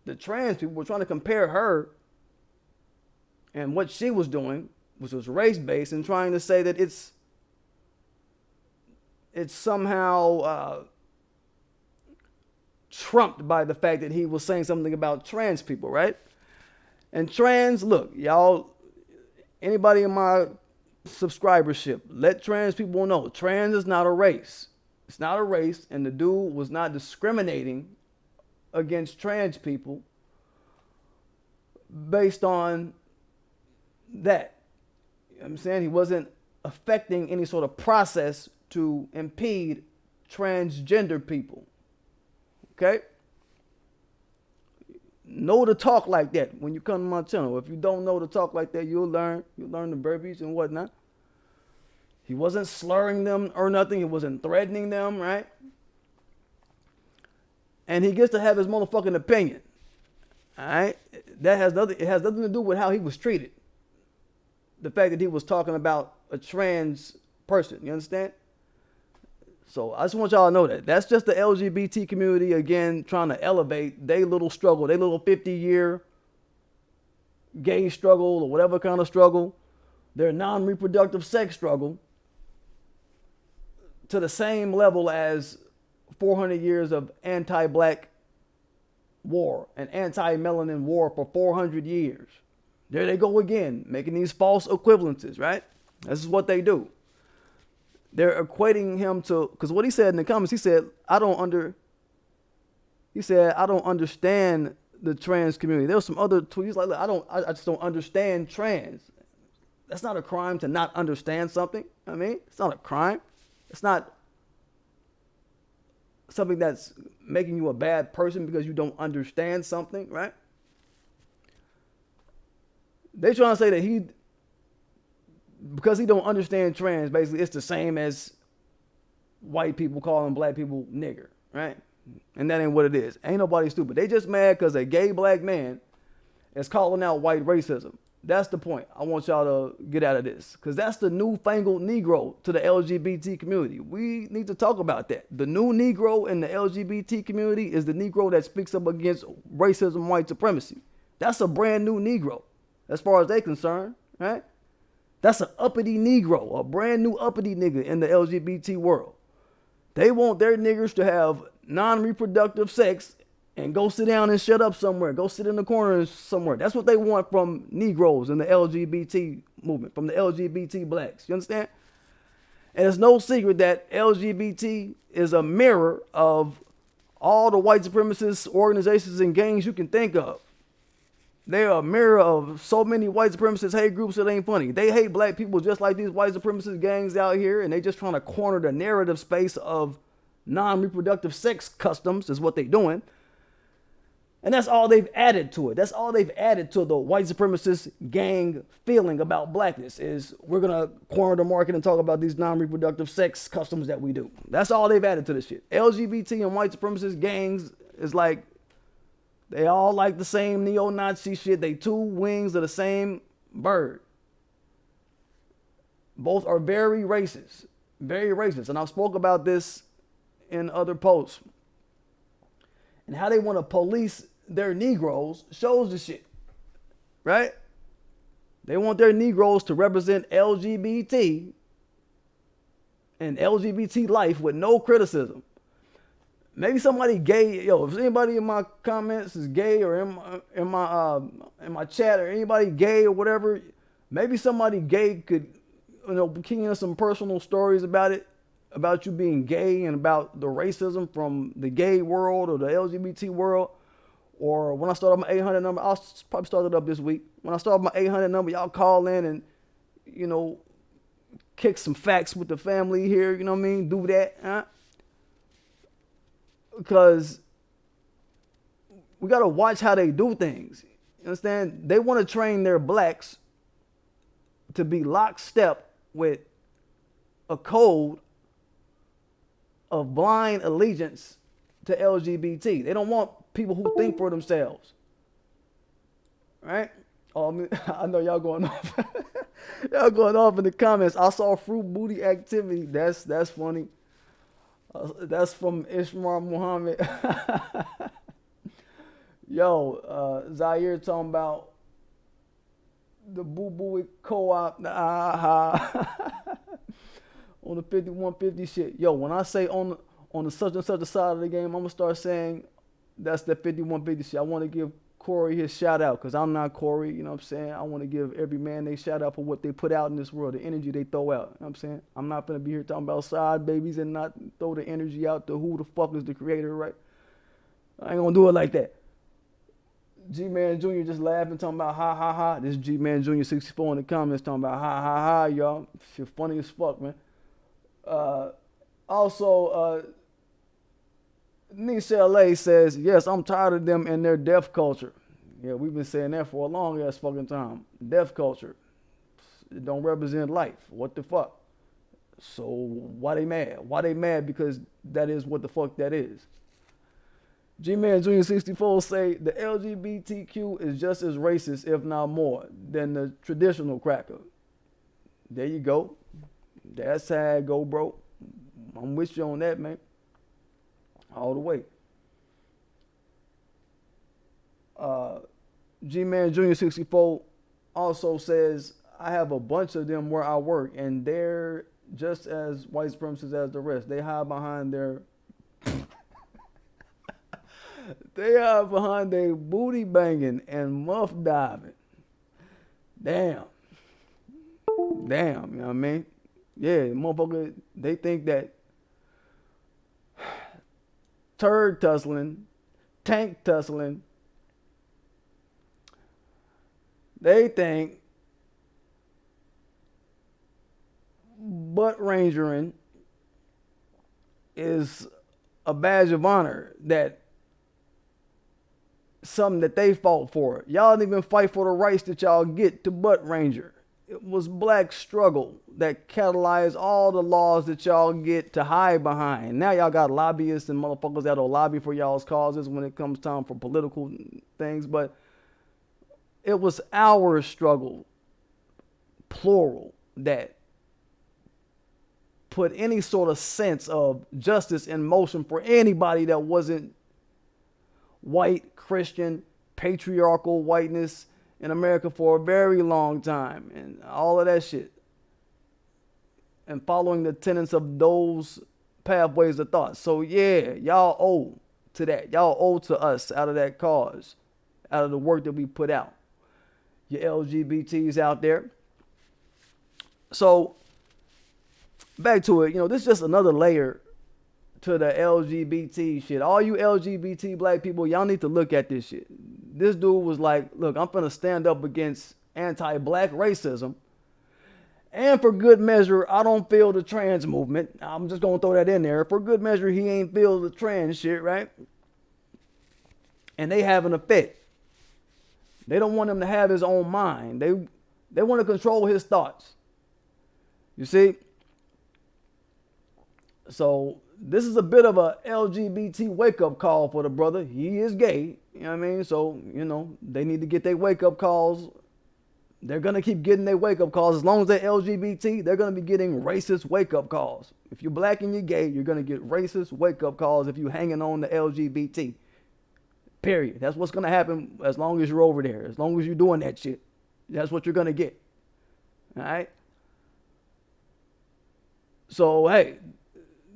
the trans people were trying to compare her and what she was doing, which was race-based, and trying to say that it's somehow trumped by the fact that he was saying something about trans people, right? And trans, look, y'all, anybody in my subscribership, let trans people know trans is not a race. It's not a race, and the dude was not discriminating against trans people based on that. You know what I'm saying? He wasn't affecting any sort of process to impede transgender people. Okay? Know to talk like that when you come to my channel. If you don't know to talk like that, you'll learn the verbiage and whatnot. He wasn't slurring them or nothing. He wasn't threatening them, right? And he gets to have his motherfucking opinion. All right? It has nothing to do with how he was treated. The fact that he was talking about a trans person. You understand? So I just want y'all to know that. That's just the LGBT community, again, trying to elevate their little struggle, their little 50-year gay struggle or whatever kind of struggle, their non-reproductive sex struggle, to the same level as 400 years of anti-black war and anti-melanin war for 400 years. There they go again, making these false equivalences, right? This is what they do. They're equating him to, because what he said in the comments, he said, I don't understand the trans community. There was some other tweets like, I just don't understand trans. That's not a crime to not understand something. I mean, it's not a crime. It's not something that's making you a bad person because you don't understand something, right? They trying to say that because he don't understand trans, basically it's the same as white people calling black people nigger, right? And that ain't what it is. Ain't nobody stupid. They just mad because a gay black man is calling out white racism. That's the point I want y'all to get out of this, because that's the newfangled Negro to the LGBT community. We need to talk about that. The new Negro in the LGBT community is the Negro that speaks up against racism, white supremacy. That's a brand new Negro, as far as they're concerned, right? That's an uppity Negro, a brand new uppity nigga in the LGBT world. They want their niggers to have non-reproductive sex and go sit down and shut up somewhere. Go sit in the corner somewhere. That's what they want from Negroes in the LGBT movement, from the LGBT blacks. You understand? And it's no secret that LGBT is a mirror of all the white supremacist organizations and gangs you can think of. They're a mirror of so many white supremacist hate groups that ain't funny. They hate black people just like these white supremacist gangs out here, and they just trying to corner the narrative space of non-reproductive sex customs is what they doing. And that's all they've added to it. That's all they've added to the white supremacist gang feeling about blackness is we're going to corner the market and talk about these non-reproductive sex customs that we do. That's all they've added to this shit. LGBT and white supremacist gangs is like, they all like the same neo-Nazi shit. They two wings of the same bird. Both are very racist. Very racist. And I've spoke about this in other posts. And how they want to police their Negroes shows the shit, right? They want their Negroes to represent LGBT and LGBT life with no criticism. Maybe somebody gay, if anybody in my comments is gay or in my chat or anybody gay or whatever, maybe somebody gay could, key in some personal stories about it, about you being gay and about the racism from the gay world or the LGBT world. Or when I start up my 800 number, I'll probably start it up this week. When I start up my 800 number, y'all call in and, kick some facts with the family here. You know what I mean? Do that. Huh? Because we got to watch how they do things. You understand? They want to train their blacks to be lockstep with a code of blind allegiance to LGBT. They don't want people who think for themselves. Right? Oh, I know y'all going off. Y'all going off in the comments. I saw fruit booty activity. That's funny. That's from Ishmael Muhammad. Zaire talking about the boo-boo co-op. On the 5150 shit. When I say on the such and such side of the game, I'm going to start saying that's the 5150 shit. I want to give Corey his shout out because I'm not Corey. You know what I'm saying? I want to give every man they shout out for what they put out in this world, the energy they throw out. You know what I'm saying? I'm not going to be here talking about side babies and not throw the energy out to who the fuck is the creator, right? I ain't going to do it like that. G-Man Jr. just laughing, talking about ha ha ha. This G-Man Jr. 64 in the comments talking about ha ha ha, y'all. Shit funny as fuck, man. Also, Nisha LA says, yes, I'm tired of them and their deaf culture. Yeah, we've been saying that for a long ass fucking time. Deaf culture. It don't represent life. What the fuck? So why they mad? Why they mad? Because that is what the fuck that is. G-Man Jr. 64 say the LGBTQ is just as racist, if not more, than the traditional cracker. There you go. That's how it go, bro. I'm with you on that, man. All the way. G-Man Jr. 64 also says, I have a bunch of them where I work, and they're just as white supremacists as the rest. They hide behind their booty banging and muff diving. Damn, you know what I mean? Yeah, motherfucker, they think that turd tussling, tank tussling, they think butt rangering is a badge of honor, that something that they fought for. Y'all didn't even fight for the rights that y'all get to butt ranger. It was black struggle that catalyzed all the laws that y'all get to hide behind. Now y'all got lobbyists and motherfuckers that'll lobby for y'all's causes when it comes time for political things. But it was our struggle, plural, that put any sort of sense of justice in motion for anybody that wasn't white, Christian, patriarchal whiteness in America for a very long time, and all of that shit. And following the tenets of those pathways of thought. So yeah, y'all owe to that. Y'all owe to us out of that cause, out of the work that we put out. Your LGBTs out there. So back to it, this is just another layer to the LGBT shit. All you LGBT black people, y'all need to look at this shit. This dude was like, look, I'm finna stand up against anti-black racism. And for good measure, I don't feel the trans movement. I'm just gonna throw that in there. For good measure, he ain't feel the trans shit, right? And they having a fit. They don't want him to have his own mind. They want to control his thoughts. You see? So this is a bit of a LGBT wake-up call for the brother. He is gay. You know what I mean? So, they need to get their wake-up calls. They're going to keep getting their wake-up calls. As long as they're LGBT, they're going to be getting racist wake-up calls. If you're black and you're gay, you're going to get racist wake-up calls if you're hanging on to LGBT. Period. That's what's going to happen as long as you're over there. As long as you're doing that shit. That's what you're going to get. All right? So, hey,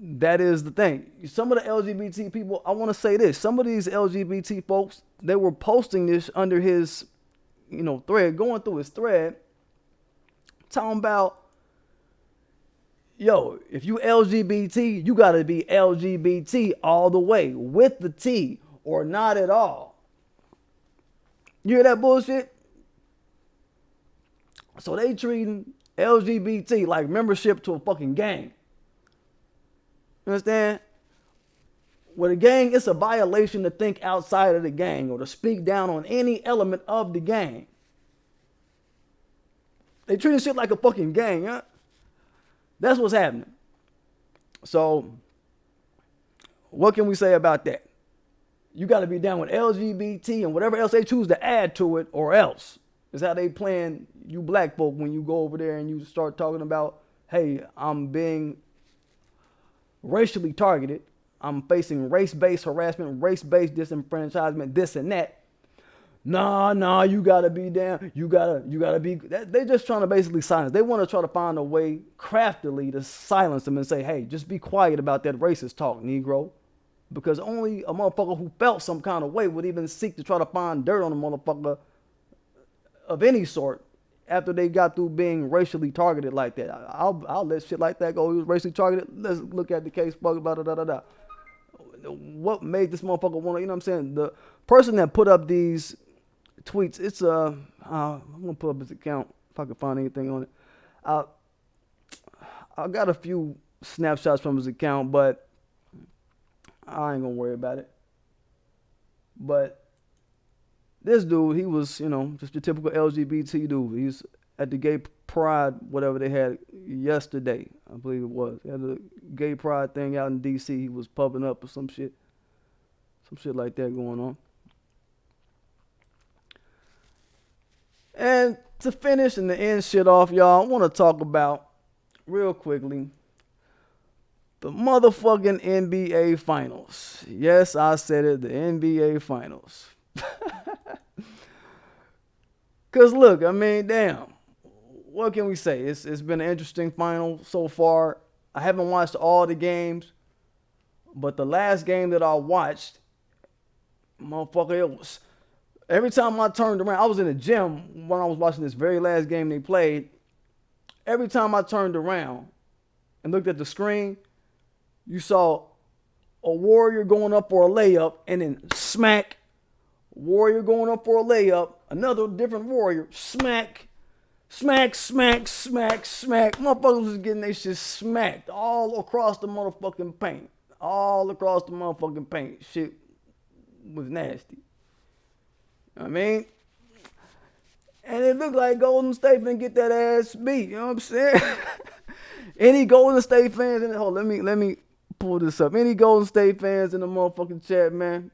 that is the thing. Some of the LGBT people, I want to say this. Some of these LGBT folks, they were posting this under his, thread, going through his thread, talking about, yo, if you LGBT, you got to be LGBT all the way, with the T, or not at all. You hear that bullshit? So they treating LGBT like membership to a fucking gang. You understand? With a gang, it's a violation to think outside of the gang or to speak down on any element of the gang. They treating shit like a fucking gang, huh? That's what's happening. So, what can we say about that? You got to be down with LGBT and whatever else they choose to add to it, or else. Is how they playing you black folk when you go over there and you start talking about, hey, I'm being racially targeted. I'm facing race-based harassment, race-based disenfranchisement, this and that. Nah, you gotta be down. You gotta be. They're just trying to basically silence. They want to try to find a way craftily to silence them and say, hey, just be quiet about that racist talk, Negro. Because only a motherfucker who felt some kind of way would even seek to try to find dirt on a motherfucker of any sort after they got through being racially targeted like that. I'll let shit like that go. He was racially targeted. Let's look at the case. Blah, blah, blah, blah, blah. What made this motherfucker want to, what I'm saying? The person that put up these tweets, it's I'm going to pull up his account if I can find anything on it. I got a few snapshots from his account, but I ain't going to worry about it. But this dude, he was, just your typical LGBT dude. He's at the gay pride, whatever they had yesterday, I believe it was. They had a gay pride thing out in D.C. He was pubbing up or some shit like that going on. And to finish and to end shit off, y'all, I want to talk about, real quickly, the motherfucking NBA Finals. Yes, I said it, the NBA Finals. Because look, I mean, damn, what can we say? It's been an interesting final so far. I haven't watched all the games, but the last game that I watched, motherfucker, it was, every time I turned around, I was in the gym when I was watching this very last game they played. Every time I turned around and looked at the screen, you saw a Warrior going up for a layup and then smack. Warrior going up for a layup, another different Warrior, smack. Motherfuckers was getting their shit smacked all across the motherfucking paint. Shit was nasty. You know what I mean? And it looked like Golden State finna get that ass beat. You know what I'm saying? Any Golden State fans in the hold, let me pull this up. Any Golden State fans in the motherfucking chat, man?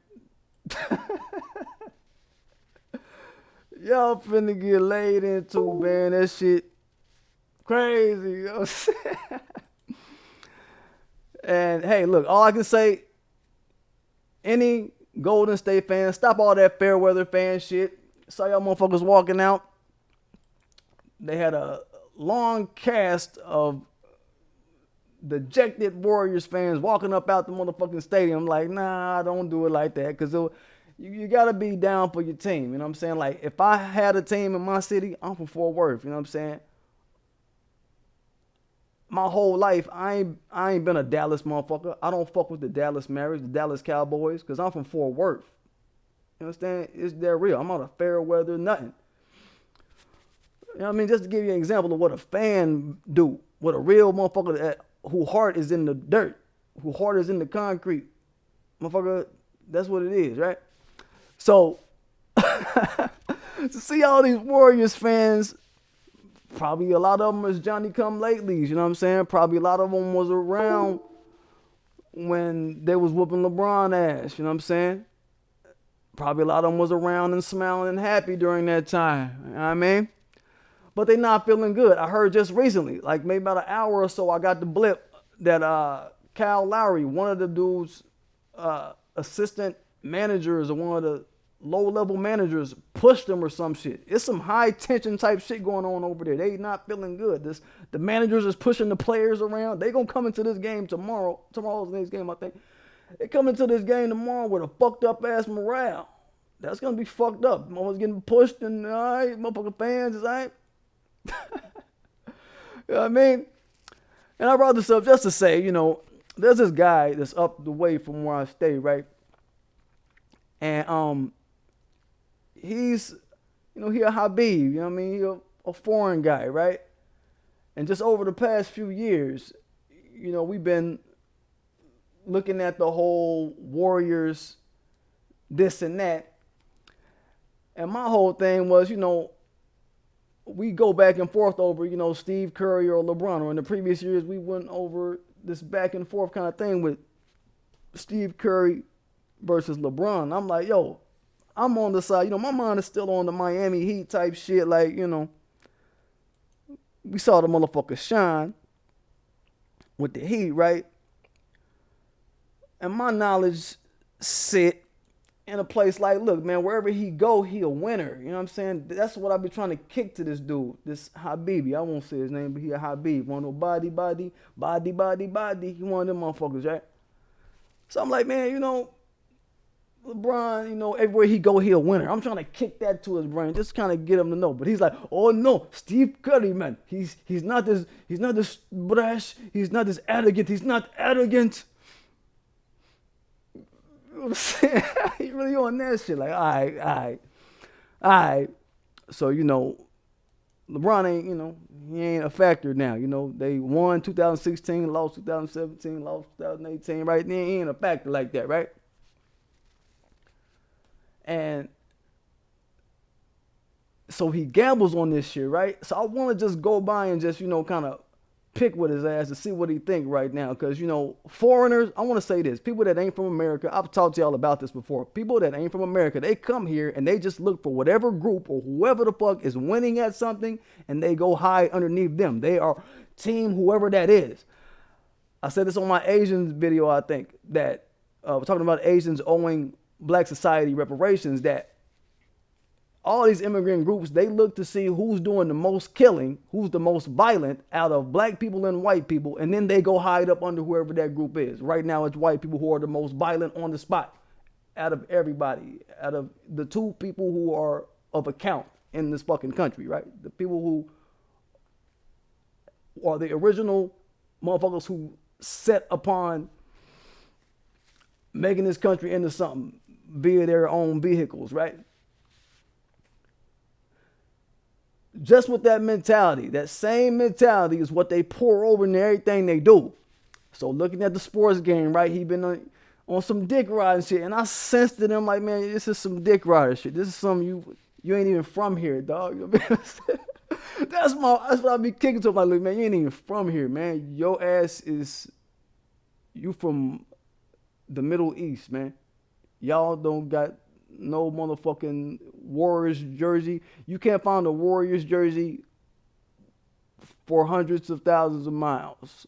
Y'all finna get laid into, man. That shit crazy. You know what I'm saying? And hey, look, all I can say, any Golden State fans, stop all that fair weather fan shit. Saw y'all motherfuckers walking out. They had a long cast of dejected Warriors fans walking up out the motherfucking stadium like, nah, don't do it like that. Because you got to be down for your team. You know what I'm saying? Like, if I had a team in my city, I'm from Fort Worth. You know what I'm saying? My whole life, I ain't been a Dallas motherfucker. I don't fuck with the Dallas Mavericks, the Dallas Cowboys, because I'm from Fort Worth. You understand? It's that real. I'm not a fair weather, nothing. You know what I mean? Just to give you an example of what a fan do, what a real motherfucker that who heart is in the dirt, who heart is in the concrete, motherfucker. That's what it is, right? So to see all these Warriors fans, probably a lot of them is Johnny Come Latelys. You know what I'm saying? Probably a lot of them was around when they was whooping LeBron ass. You know what I'm saying? Probably a lot of them was around and smiling and happy during that time. You know what I mean? But they not feeling good. I heard just recently, like maybe about an hour or so, I got the blip that Kyle Lowry, one of the dudes, assistant managers or one of the low-level managers, pushed him or some shit. It's some high-tension type shit going on over there. They not feeling good. The managers is pushing the players around. They gonna come into this game tomorrow. Tomorrow's the next game, I think. They come into this game tomorrow with a fucked up ass morale. That's gonna be fucked up. Motherfuckers getting pushed and alright, motherfucking fans is alright. You know what I mean? And I brought this up just to say, you know, there's this guy that's up the way from where I stay, right? And he's, you know, he a Habib, you know what I mean? He a foreign guy, right? And just over the past few years, you know, we've been looking at the whole Warriors, this and that. And my whole thing was, you know, we go back and forth over, you know, Steve Curry or LeBron. Or in the previous years, we went over this back and forth kind of thing with Steve Curry versus LeBron. I'm like, yo, I'm on the side. You know, my mind is still on the Miami Heat type shit. Like, you know, we saw the motherfucker shine with the Heat, right? And my knowledge sit in a place like, look, man, wherever he go, he a winner. You know what I'm saying? That's what I've been trying to kick to this dude, this Habibi. I won't say his name, but he a Habib. One of no body. He one of them motherfuckers, right? So I'm like, man, you know, LeBron, you know, everywhere he go, he a winner. I'm trying to kick that to his brain, just kind of get him to know. But he's like, oh no, Steve Curry, man, he's not this brash, he's not this arrogant, he's not arrogant. You know what I'm saying? He really on that shit. Like, all right. So, you know, LeBron ain't, you know, he ain't a factor now. You know, they won 2016, lost 2017, lost 2018, right? He ain't a factor like that, right? And so he gambles on this shit, right? So I want to just go by and just, you know, kind of pick with his ass to see what he think right now. Because, you know, foreigners, I want to say this. People that ain't from America, I've talked to y'all about this before. People that ain't from America, they come here and they just look for whatever group or whoever the fuck is winning at something and they go hide underneath them. They are team whoever that is. I said this on my Asians video, I think, that we're talking about Asians owing black society reparations, that all these immigrant groups, they look to see who's doing the most killing, who's the most violent out of black people and white people, and then they go hide up under whoever that group is. Right now, it's white people who are the most violent on the spot out of everybody, out of the two people who are of account in this fucking country, right? The people who are the original motherfuckers who set upon making this country into something via their own vehicles, right? Just with that mentality, that same mentality is what they pour over into everything they do. So looking at the sports game, right, he been on some dick riding shit, and I sensed it. I'm like, man, this is some dick rider shit. This is something you ain't even from here, dog. You know what I'm saying? That's what I be kicking to him. Like, look, man, you ain't even from here, man. Your ass is, you from the Middle East, man. Y'all don't got no motherfucking Warriors jersey. You can't find a Warriors jersey for hundreds of thousands of miles.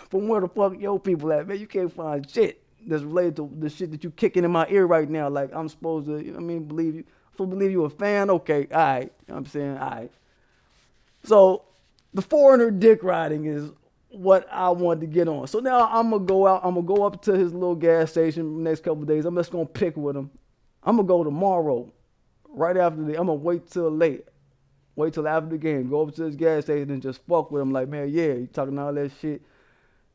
From where the fuck your people at, man? You can't find shit that's related to the shit that you kicking in my ear right now. Like I'm supposed to, you know what I mean, believe you. I'm supposed to believe you a fan? Okay, all right. You know what I'm saying? All right. So the foreigner dick riding is what I wanted to get on. So now I'm gonna go out. I'm gonna go up to his little gas station next couple of days. I'm just gonna pick with him. I'm gonna go tomorrow, right after the. I'm gonna wait till late. Wait till after the game. Go up to his gas station and just fuck with him. Like, man, yeah, you talking all that shit.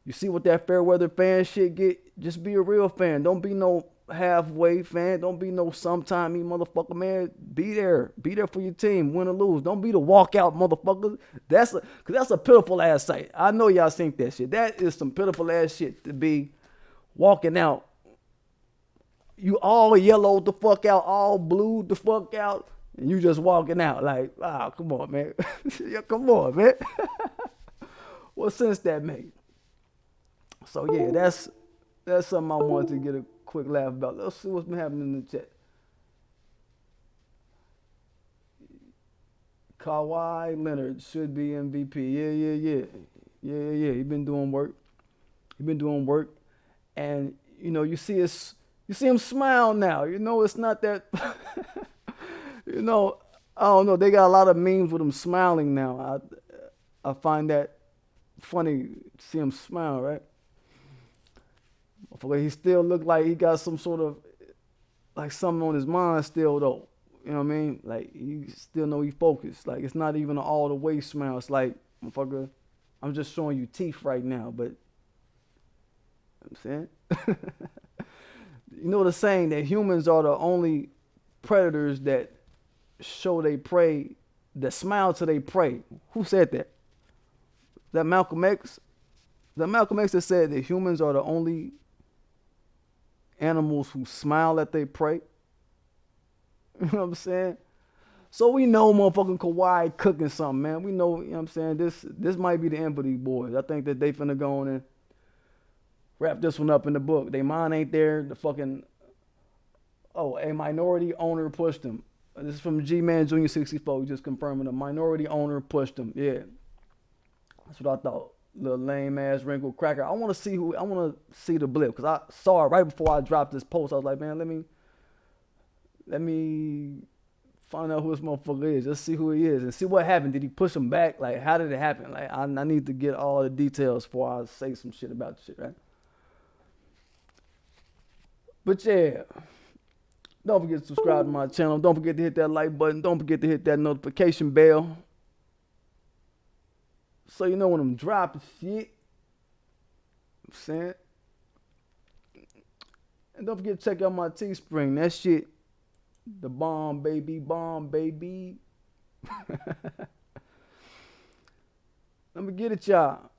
You see what that fair weather fan shit get? Just be a real fan. Don't be no halfway fan. Don't be no sometimey motherfucker, man. Be there. Be there for your team, win or lose. Don't be the walkout motherfucker. Cause that's a pitiful ass sight. I know y'all think that shit. That is some pitiful ass shit to be walking out. You all yellowed the fuck out, all blued the fuck out, and you just walking out like, come on, man. Yeah, come on, man. What sense that make? So yeah, that's something I wanted to get a quick laugh about. Let's see what's been happening in the chat. Kawhi Leonard should be MVP. Yeah. He been doing work. And you know, you see him smile now. You know, it's not that you know, I don't know. They got a lot of memes with him smiling now. I find that funny to see him smile, right? He still look like he got some sort of, like something on his mind still though. You know what I mean? Like he still know he focused. Like it's not even an all the way smile. It's like, motherfucker, I'm just showing you teeth right now, but you know what I'm saying? You know the saying that humans are the only predators that show they prey, that smile to they prey. Who said that? That Malcolm X? That Malcolm X that said that humans are the only animals who smile at they prey. You know what I'm saying? So we know motherfucking Kawhi cooking something, man. We know, you know what I'm saying? This might be the end for these boys. I think that they finna go on and wrap this one up in the book. They mind ain't there. The fucking, a minority owner pushed him. This is from G-Man Junior 64, just confirming a minority owner pushed him. Yeah. That's what I thought. Little lame ass wrinkled cracker. I want to see the blip because I saw it right before I dropped this post. I was like, man, let me find out who this motherfucker is. Just see who he is and see what happened. Did he push him back? Like, how did it happen? Like, I need to get all the details before I say some shit about the shit, right? But yeah, don't forget to subscribe to my channel. Don't forget to hit that like button. Don't forget to hit that notification bell, so you know when I'm dropping shit. I'm saying. And don't forget to check out my Teespring. That shit, the bomb, baby. Let me get it, y'all.